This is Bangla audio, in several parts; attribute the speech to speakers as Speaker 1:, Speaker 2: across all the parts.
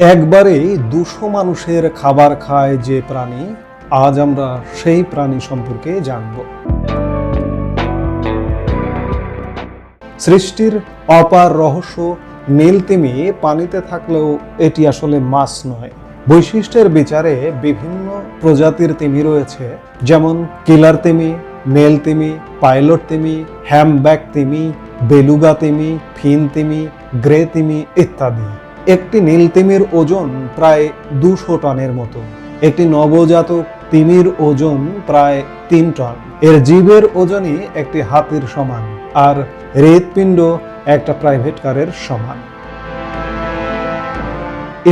Speaker 1: একবারেই 200 মানুষের খাবার খায় যে প্রাণী, আজ আমরা সেই প্রাণী সম্পর্কে জানব। সৃষ্টির অপার রহস্য। নীলতিমি পানিতে থাকলেও এটি আসলে মাছ নয়। বৈশিষ্ট্যের বিচারে বিভিন্ন প্রজাতির তিমি রয়েছে, যেমন কিলার তিমি, নেল তিমি, পাইলট তিমি, হ্যামব্যাক তিমি, বেলুগা তিমি, ফিন তিমি, গ্রে তিমি ইত্যাদি। একটি নীল তিমির ওজন প্রায় 200 টনের মতো। একটি নবজাতক তিমির ওজন প্রায় 3 টন। এর জীবের ওজনই একটি হাতির সমান, আর হৃৎপিণ্ড একটা প্রাইভেট কারের সমান।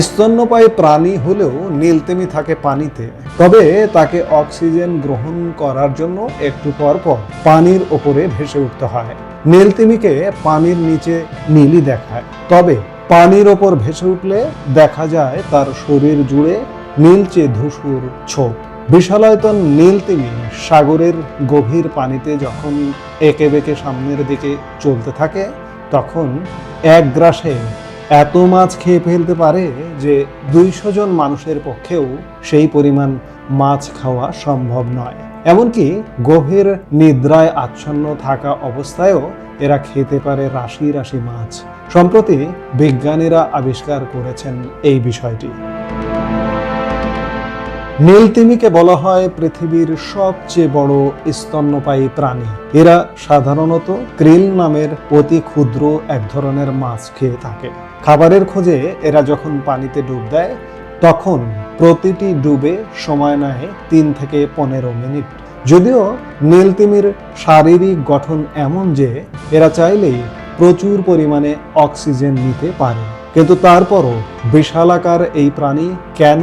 Speaker 1: স্তন্যপায়ী প্রাণী হলেও নীলতিমি থাকে পানিতে, তবে তাকে অক্সিজেন গ্রহণ করার জন্য একটু পর পর পানির ওপরে ভেসে উঠতে হয়। নীলতিমিকে পানির নিচে নীলই দেখায়, তবে পানির ওপর ভেসে উঠলে দেখা যায় তার শরীর জুড়ে নীলচে ধূসর ছোপ। বিশালায়তন নীলতিমি সাগরের গভীর পানিতে যখন একে বেঁকে সামনের দিকে চলতে থাকে, তখন এক গ্রাসে এত মাছ খেয়ে ফেলতে পারে যে 200 জন মানুষের পক্ষেও সেই পরিমাণ মাছ খাওয়া সম্ভব নয়। এমনকি গভীর নিদ্রায় আচ্ছন্ন থাকা অবস্থায়ও এরা খেতে পারে রাশি রাশি মাছ। সম্প্রতি বিজ্ঞানীরা আবিষ্কার করেছেন এই বিষয়টি। নীলতিমিকে বলা হয় পৃথিবীর সবচেয়ে বড় স্তন্যপায়ী প্রাণী। এরা সাধারণত ক্রিল নামের অতি ক্ষুদ্র এক ধরনের মাছ খেয়ে থাকে। খাবারের খোঁজে এরা যখন পানিতে ডুব দেয়, তখন প্রতিটি ডুবে সময় নেয় 3 থেকে 15 মিনিট। যদিও নীলতিমির শারীরিক গঠন এমন যে এরা চাইলেই প্রচুর পরিমাণে অক্সিজেন নিতে পারে, কিন্তু তারপরও বিশালাকার এই প্রাণী কেন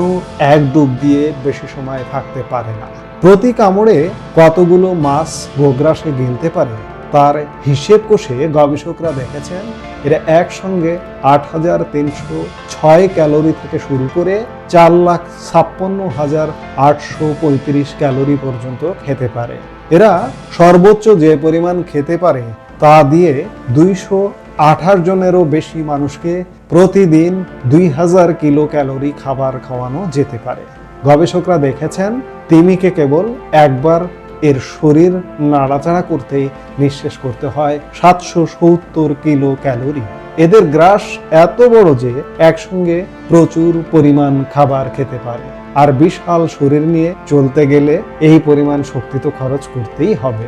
Speaker 1: এক ডুব দিয়ে বেশি সময় থাকতে পারে না? প্রতি কামড়ে কতগুলো মাছ গোগ্রাসে গিলতে পারে তার হিসেব কষে গবেষকরা দেখেছেন এরা একসঙ্গে 8,306 ক্যালোরি থেকে শুরু করে 4,56,835 ক্যালোরি পর্যন্ত খেতে পারে। এরা সর্বোচ্চ যে পরিমাণ খেতে পারে তা দিয়ে 228 জনেরও বেশি মানুষকে প্রতিদিন 2000 কিলো ক্যালোরি খাবার খাওয়ানো যেতে পারে। গবেষকরা দেখেছেন তিমিকে কেবল একবার এর শরীর নাড়াচাড়া করতেই নিঃশেষ করতে হয় 770 কিলো ক্যালোরি। এদের গ্রাস এত বড় যে একসঙ্গে প্রচুর পরিমাণ খাবার খেতে পারে, আর বিশাল শরীর নিয়ে চলতে গেলে এই পরিমাণ শক্তি তো খরচ করতেই হবে।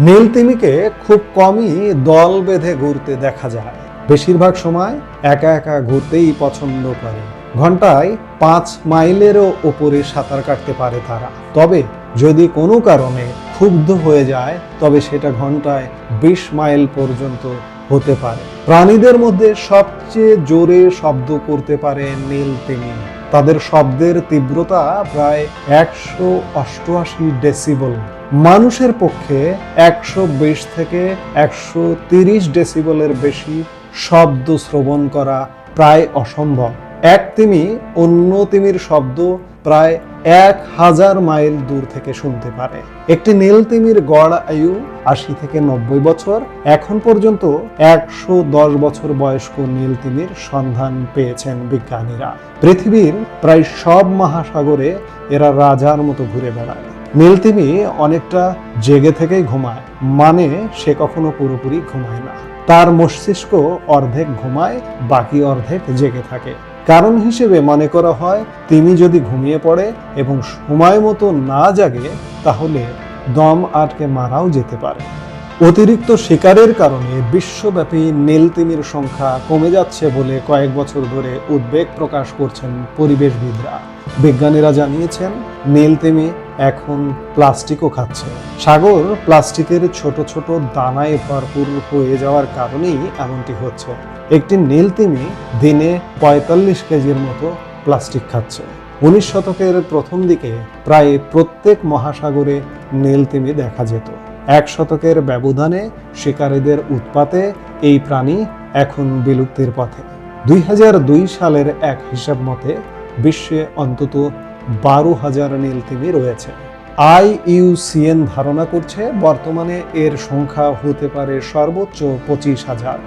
Speaker 1: নীলতিমিকে খুব কমই দল বেঁধে ঘুরতে দেখা যায়। বেশিরভাগ সময় একা একা ঘুরতেই পছন্দ করে। ঘন্টায় 5 মাইলেরও ওপরে সাঁতার কাটতে পারে তারা। তবে যদি কোনো কারণে ক্ষুব্ধ হয়ে যায়, তবে সেটা ঘন্টায় 20 মাইল পর্যন্ত হতে পারে। প্রাণীদের মধ্যে সবচেয়ে জোরে শব্দ করতে পারে নীলতিমি। তাদের শব্দের তীব্রতা প্রায় 188 ডেসিবল। মানুষের পক্ষে 120 থেকে 130 ডেসিবলের বেশি শব্দ শ্রবণ করা প্রায় অসম্ভব। এক তিমি অন্য তিমির শব্দ প্রায় 1000 মাইল দূর থেকে শুনতে পারে। একটি নীলতিমির গড় আয়ু 80 থেকে 90 বছর। এখন পর্যন্ত 110 বছর বয়স্ক নীলতিমির সন্ধান পেয়েছেন বিজ্ঞানীরা। পৃথিবীর প্রায় সব মহাসাগরে এরা রাজার মতো ঘুরে বেড়ায়। নীলতিমি অনেকটা জেগে থেকেই ঘুমায়, মানে সে কখনো পুরোপুরি ঘুমায় না। তার মস্তিষ্ক অর্ধেক ঘুমায়, বাকি অর্ধেক জেগে থাকে। কারণ হিসেবে মনে করা হয় তিমি যদি ঘুমিয়ে পড়ে এবং সময় মতো না জাগে, তাহলে দম আটকে মারাও যেতে পারে। অতিরিক্ত শিকারের কারণে বিশ্বব্যাপী নীলতিমির সংখ্যা কমে যাচ্ছে বলে কয়েক বছর ধরে উদ্বেগ প্রকাশ করছেন পরিবেশবিদরা। বিজ্ঞানীরা জানিয়েছেন নীলতিমি এখন প্লাস্টিকও খাচ্ছে। সাগর প্লাস্টিকের ছোট ছোট দানায় ভরপুর হয়ে যাওয়ার কারণেই এমনটি হচ্ছে। একটি নীলতিমি দিনে 45 কেজির মতো প্লাস্টিক খাচ্ছে। 19 শতকের প্রথম দিকে প্রায় প্রত্যেক মহাসাগরে নীলতিমি দেখা যেত। 1 শতকের ব্যবধানে শিকারীদের উৎপাতে এই প্রাণী এখন বিলুপ্তির পথে। 2002 সালের এক হিসাব মতে বিশ্বে অন্তত 12,000 নীলতিমি রয়েছে। IUCN ধারণা করছে বর্তমানে এর সংখ্যা হতে পারে সর্বোচ্চ 25,000।